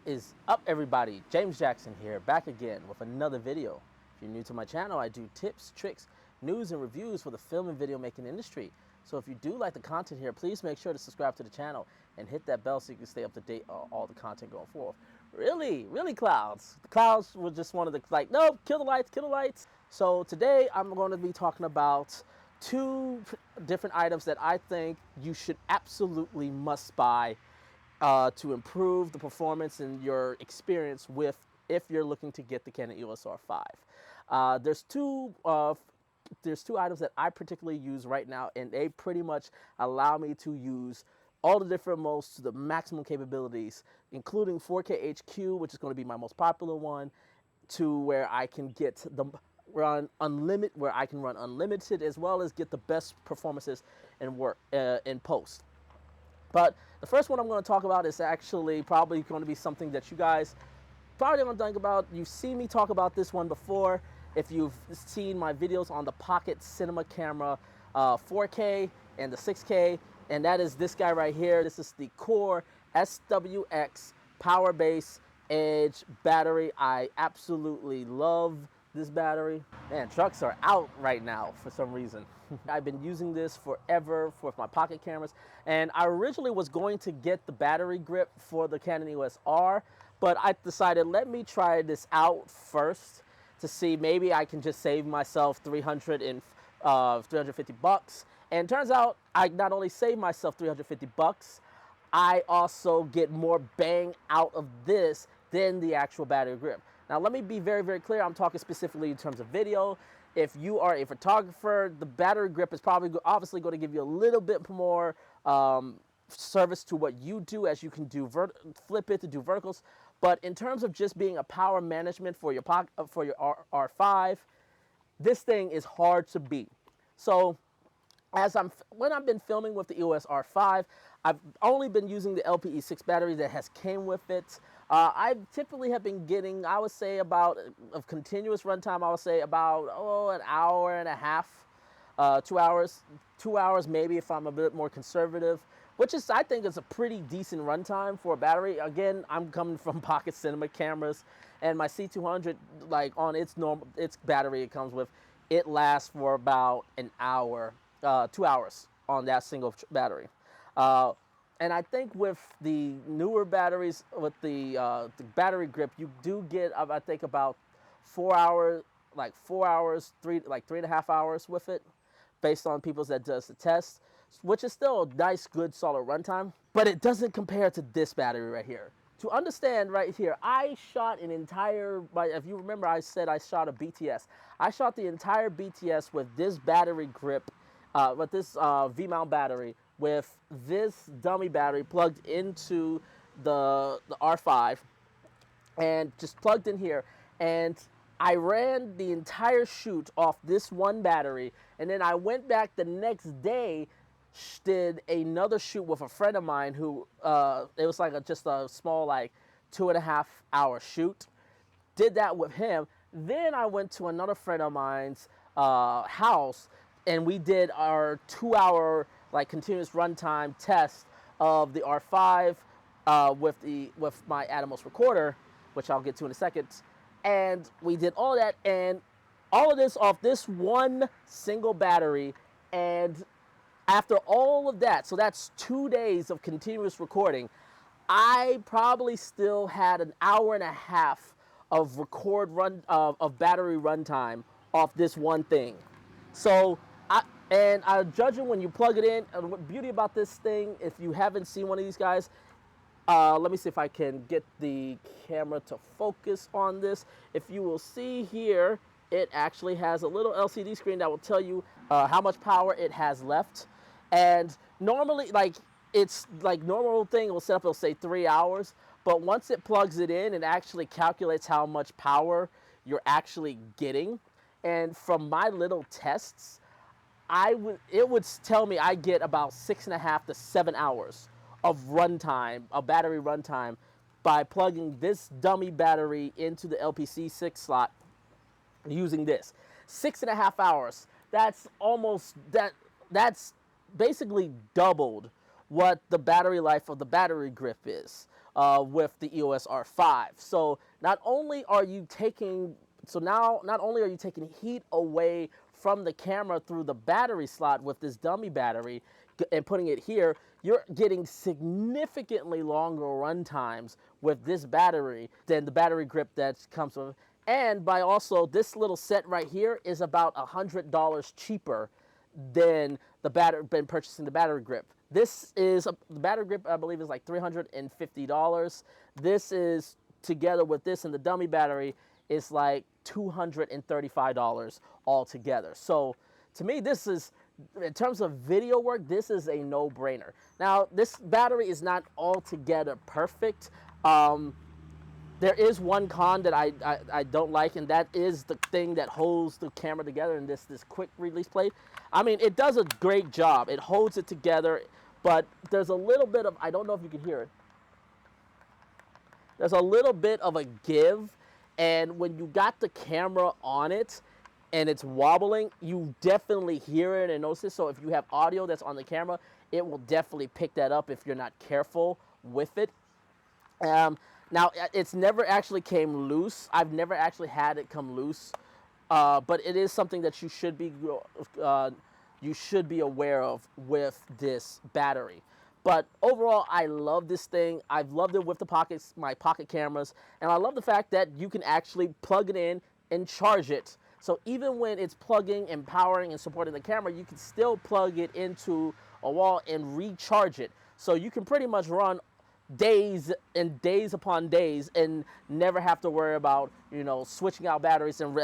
Is up, everybody? James Jackson here, back again with another video. If you're new to my channel, I do tips, tricks, news, and reviews for the film and video making industry. So if you do like the content here, please make sure to subscribe to the channel and hit that bell so you can stay up to date on all the content going forward. Really, Clouds? The Clouds were just one of the, like, no, kill the lights, kill the lights. So today I'm going to be talking about two different items that I think you should absolutely must buy to improve the performance and your experience with if you're looking to get the Canon EOS R5. There's two items that I particularly use right now, and they pretty much allow me to use all the different modes to the maximum capabilities, including 4K HQ, which is going to be my most popular one, to where I can get the run unlimited, as well as get the best performances in work in post. But the first one I'm going to talk about is actually probably going to be something that you guys probably don't think about. You've seen me talk about this one before. If you've seen my videos on the Pocket Cinema Camera 4K and the 6K, and that is this guy right here. This is the Core SWX Powerbase Edge battery. I absolutely love this battery. Man, trucks are out right now for some reason. I've been using this forever for my pocket cameras, and I originally was going to get the battery grip for the Canon EOS R, but I decided let me try this out first to see maybe I can just save myself 350 bucks. And turns out I not only save myself 350 bucks, I also get more bang out of this than the actual battery grip. Now, let me be very, very clear. I'm talking specifically in terms of video. If you are a photographer, the battery grip is probably obviously going to give you a little bit more service to what you do, as you can do flip it to do verticals. But in terms of just being a power management for your R5, this thing is hard to beat. So when I've been filming with the EOS R5, I've only been using the LPE6 battery that has came with it. I typically have been getting, I would say, about of continuous runtime, I would say about an hour and a half, 2 hours, 2 hours maybe if I'm a bit more conservative, which is, I think, is a pretty decent runtime for a battery. Again, I'm coming from Pocket Cinema cameras, and my C200, like on its battery it comes with, it lasts for about an hour, 2 hours on that single battery. And I think with the newer batteries, with the battery grip, you do get, I think, about 4 hours, like 4 hours, 3.5 hours with it, based on people's that does the test, which is still a nice, good, solid runtime. But it doesn't compare to this battery right here. To understand right here, I shot an entire, if you remember, I said I shot a BTS. I shot the entire BTS with this battery grip, with this V-mount battery, with this dummy battery plugged into the R5, and just plugged in here, and I ran the entire shoot off this one battery, and then I went back the next day, did another shoot with a friend of mine who, it was like just a small, like 2.5 hour shoot. Did that with him. Then I went to another friend of mine's house, and we did our 2 hour like continuous runtime test of the R5 with my Atomos recorder, which I'll get to in a second. And we did all that, and all of this off this one single battery. And after all of that, so that's 2 days of continuous recording, I probably still had an hour and a half of battery runtime off this one thing. So judging when you plug it in, and the beauty about this thing, if you haven't seen one of these guys, let me see if I can get the camera to focus on this. If you will see here, it actually has a little LCD screen that will tell you how much power it has left. And normally, like, it's like normal thing, it'll set up, it'll say 3 hours. But once it plugs it in, it actually calculates how much power you're actually getting. And from my little tests, it would tell me I get about 6.5 to 7 hours of runtime, of battery runtime, by plugging this dummy battery into the LPC6 slot using this. 6.5 hours. That's almost, that's basically doubled what the battery life of the battery grip is. with the EOS R5. So not only are you taking heat away from the camera through the battery slot with this dummy battery and putting it here, you're getting significantly longer run times with this battery than the battery grip that comes with. And by also, this little set right here is about $100 cheaper than purchasing the battery grip. This is the battery grip, I believe, is like $350. This is, together with this and the dummy battery, is like $235 altogether. So to me, this is, in terms of video work, this is a no-brainer. Now, this battery is not altogether perfect. There is one con that I don't like, and that is the thing that holds the camera together in this quick release plate. I mean, it does a great job. It holds it together, but there's a little bit of, I don't know if you can hear it, there's a little bit of a give, and when you got the camera on it and it's wobbling, you definitely hear it and notice it. So if you have audio that's on the camera, it will definitely pick that up if you're not careful with it. Now, it's never actually came loose. I've never actually had it come loose, but it is something that you should be aware of with this battery. But overall, I love this thing. I've loved it with my pocket cameras, and I love the fact that you can actually plug it in and charge it. So even when it's plugging and powering and supporting the camera, you can still plug it into a wall and recharge it. So you can pretty much run days and days upon days and never have to worry about, switching out batteries. And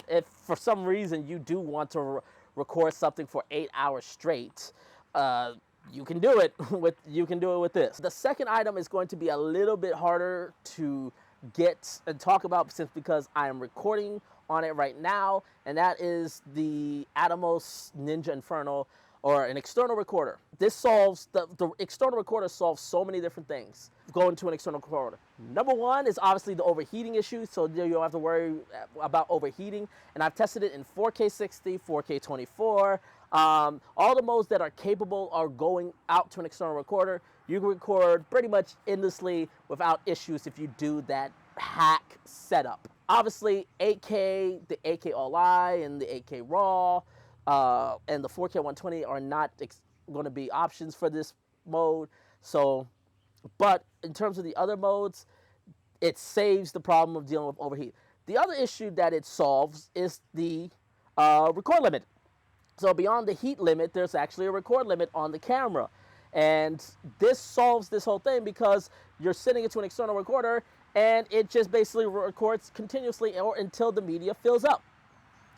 if for some reason you do want to record something for 8 hours straight, you can do it with this. The second item is going to be a little bit harder to get and talk about because I am recording on it right now, and that is the Atomos Ninja Inferno, or an external recorder. This solves, the external recorder solves so many different things going to an external recorder. Number one is obviously the overheating issue, so you don't have to worry about overheating. And I've tested it in 4K 60, 4K 24. All the modes that are capable are going out to an external recorder. You can record pretty much endlessly without issues if you do that hack setup. Obviously, 8K, the 8K All-I and the 8K RAW, and the 4K 120 are not going to be options for this mode. So, but in terms of the other modes, it saves the problem of dealing with overheat. The other issue that it solves is the record limit. So beyond the heat limit, there's actually a record limit on the camera. And this solves this whole thing because you're sending it to an external recorder and it just basically records continuously or until the media fills up.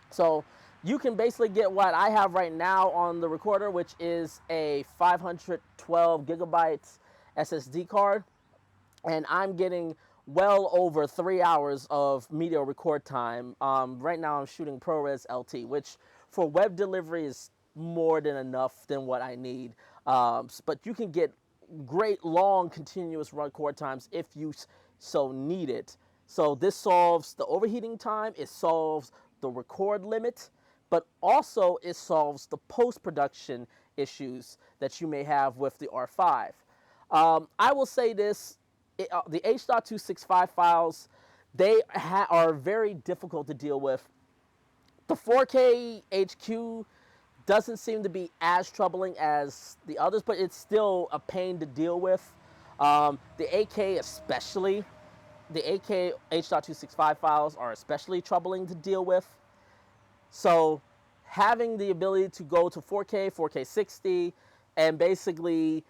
So you can basically get what I have right now on the recorder, which is a 512 gigabytes SSD card. And I'm getting well over 3 hours of media record time. Right now I'm shooting ProRes LT, which for web delivery is more than enough than what I need. But you can get great long continuous record times if you so need it. So this solves the overheating time, it solves the record limit, but also it solves the post-production issues that you may have with the R5. I will say this, the H.265 files, they are very difficult to deal with. The 4K HQ doesn't seem to be as troubling as the others, but it's still a pain to deal with. The 8K especially, the 8K H.265 files are especially troubling to deal with. So having the ability to go to 4K, 4K 60, and basically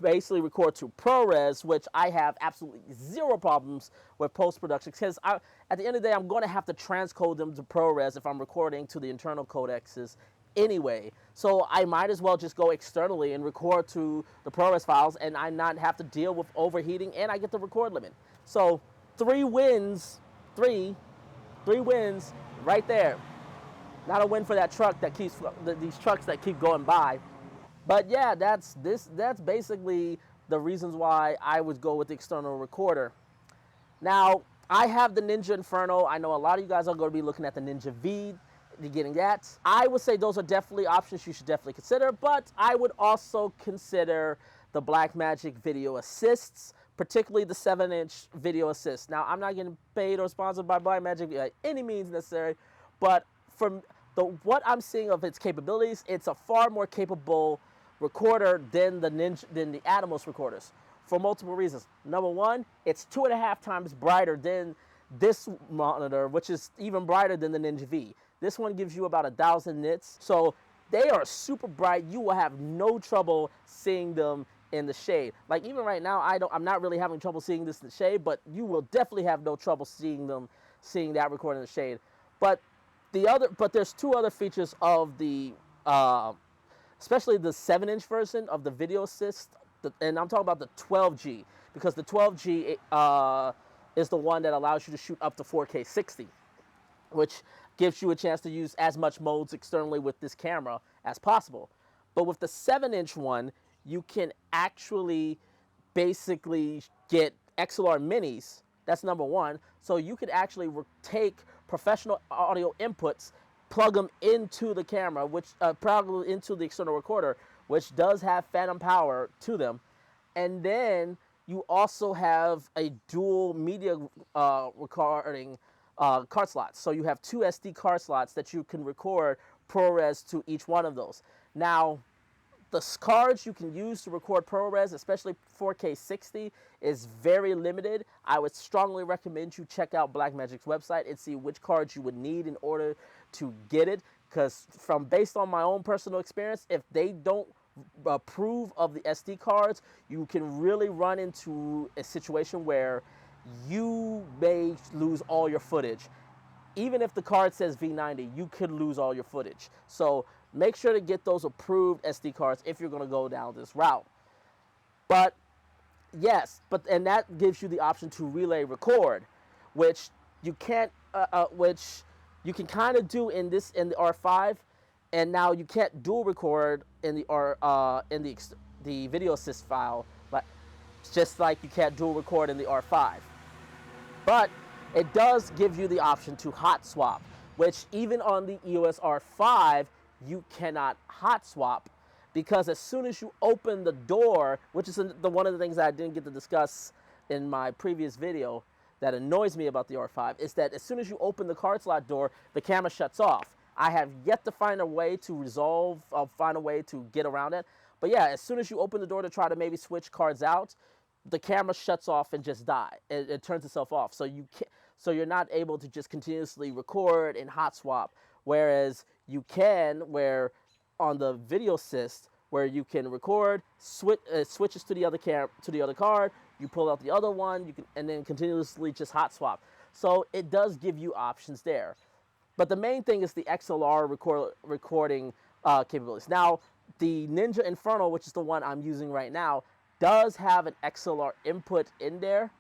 record to ProRes, which I have absolutely zero problems with post-production, because at the end of the day, I'm going to have to transcode them to ProRes if I'm recording to the internal codecs anyway. So I might as well just go externally and record to the ProRes files and I not have to deal with overheating, and I get the record limit. So three wins right there. Not a win for that truck that keeps, these trucks that keep going by. But yeah, that's basically the reasons why I would go with the external recorder. Now, I have the Ninja Inferno. I know a lot of you guys are going to be looking at the Ninja V, getting that. I would say those are definitely options you should definitely consider, but I would also consider the Blackmagic Video Assists, particularly the 7-inch video assist. Now, I'm not getting paid or sponsored by Blackmagic by any means necessary, but from what I'm seeing of its capabilities, it's a far more capable recorder than the Atomos recorders for multiple reasons. Number one, it's 2.5 times brighter than this monitor, which is even brighter than the Ninja V. This one gives you about 1,000 nits, so they are super bright. You will have no trouble seeing them in the shade. Like even right now, I'm not really having trouble seeing this in the shade, but you will definitely have no trouble seeing that recording in the shade. But there's two other features of the, especially the 7-inch version of the video assist, and I'm talking about the 12G, because the 12G is the one that allows you to shoot up to 4K 60, which gives you a chance to use as much modes externally with this camera as possible. But with the 7-inch one, you can actually basically get XLR minis. That's number one. So you could actually take professional audio inputs, plug them into the camera, which probably into the external recorder, which does have phantom power to them. And then you also have a dual media recording card slots. So you have 2 SD card slots that you can record ProRes to each one of those. Now, the cards you can use to record ProRes, especially 4K 60, is very limited. I would strongly recommend you check out Blackmagic's website and see which cards you would need in order to get it, because based on my own personal experience, if they don't approve of the SD cards, you can really run into a situation where you may lose all your footage. Even if the card says V90, you could lose all your footage. So make sure to get those approved SD cards if you're going to go down this route. But yes, and that gives you the option to relay record, which you can't, which you can kind of do in the R5, and now you can't dual record in the video assist file, but just like you can't dual record in the R5. But it does give you the option to hot swap, which even on the EOS R5, you cannot hot swap, because as soon as you open the door, which is one of the things that I didn't get to discuss in my previous video that annoys me about the R5, is that as soon as you open the card slot door, the camera shuts off. I have yet to find a way to find a way to get around it. But yeah, as soon as you open the door to try to maybe switch cards out, the camera shuts off and just it turns itself off. So you're not able to just continuously record and hot swap, whereas you can, where on the video assist, where you can record, switches to the other card, you pull out the other one, and then continuously just hot swap. So it does give you options there. But the main thing is the XLR recording capabilities. Now, the Ninja Inferno, which is the one I'm using right now, does have an XLR input in there,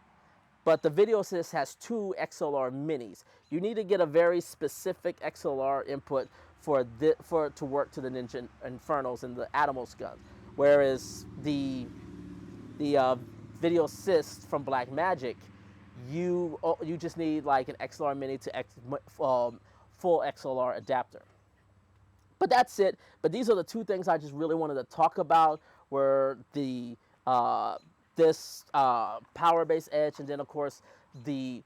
but the video assist has 2 XLR minis. You need to get a very specific XLR input for it to work to the Ninja Infernos and the Atomos guns. Whereas the video assist from Blackmagic, you just need like an XLR mini to full XLR adapter. But that's it. But these are the 2 things I just really wanted to talk about, were the this Powerbase Edge, and then of course the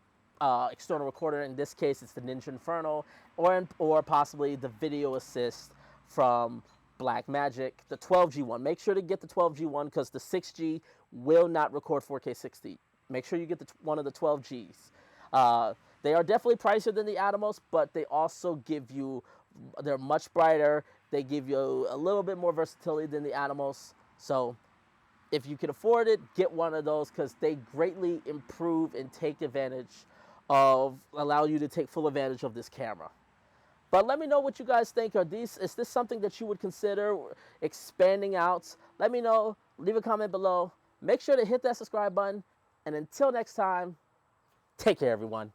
external recorder. In this case, it's the Ninja Inferno, or possibly the video assist from Blackmagic, the 12G one. Make sure to get the 12G one, because the 6G will not record 4K 60. Make sure you get one of the 12Gs. They are definitely pricier than the Atomos, but they also they're much brighter. They give you a little bit more versatility than the Atomos. So if you can afford it, get one of those, because they greatly improve and allow you to take full advantage of this camera. But let me know what you guys think. Is this something that you would consider expanding out? Let me know. Leave a comment below. Make sure to hit that subscribe button. And until next time, take care, everyone.